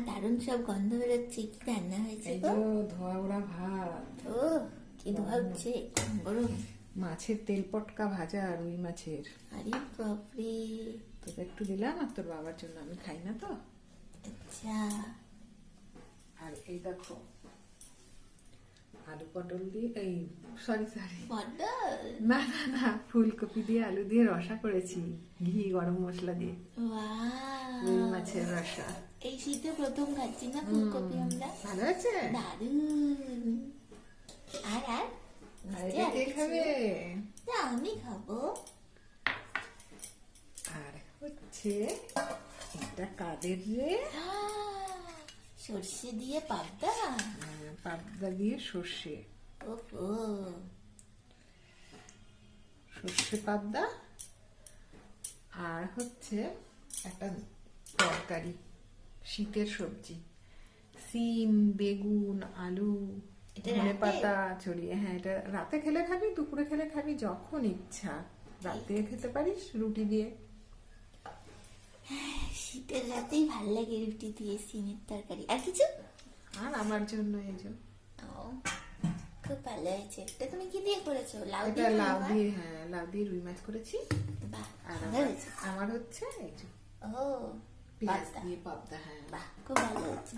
দারুণ সব গন্ধ বেরোচ্ছে। কি রান্না হয়েছে এই গো? যে ধোয়া ওড়া ভাত, ও কি ধোয়া উঠছে, গরম। মাছের তেল পটকা ভাজা, রুই মাছের। আরে বাপরে। তোকে একটু দিলাম আর তোর বাবার জন্য, আমি খাই না তো। আচ্ছা। আর এই দেখো আলু পটল দিয়ে, এই সরি পটল? না না না, ফুলকপি দিয়ে আলু দিয়ে রসা করেছি, ঘি গরম মশলা দিয়ে। ওয়াও, রুই মাছের রসা। এই শীতে প্রথম খাচ্ছি না ফুলকপি আমরা। ভালো আছে? দারুণ। আর আর আর মিষ্টি এটা আর কে কিছু? খাবে? না, আমি খাবো। আর হচ্ছে এটা কাদের রে? সর্ষে দিয়ে পাবদা। পাবদা দিয়ে সর্ষে, ওহো। সর্ষে পাবদা। আর হচ্ছে একটা তরকারি, শীতের সবজি, সিম, বেগুন, আলু, এটা ধনে রাতে? পাতা ছড়িয়ে। হ্যাঁ, এটা রাতে খেলে খাবি, দুপুরে খেলে খাবি, যখন ইচ্ছা। রাতে খেতে পারিস রুটি দিয়ে। শীতের রাতেই ভাল লাগে রুটি দিয়ে সিমের তরকারি। আর কিছু? আর আমার জন্য এই যে ও, খুব ভালো হয়েছে। এটা তুমি কি দিয়ে করেছো? লাউ এটা দিয়ে? লাউ দিয়ে, হ্যাঁ লাউ দিয়ে রুই মাছ করেছি। বাহ, আর ভালো হয়েছে। আমার হচ্ছে এই যে ও, পেঁয়াজ পাবদা। দিয়ে পাবদা। হ্যাঁ, বাহ, খুব ভালো হয়েছে।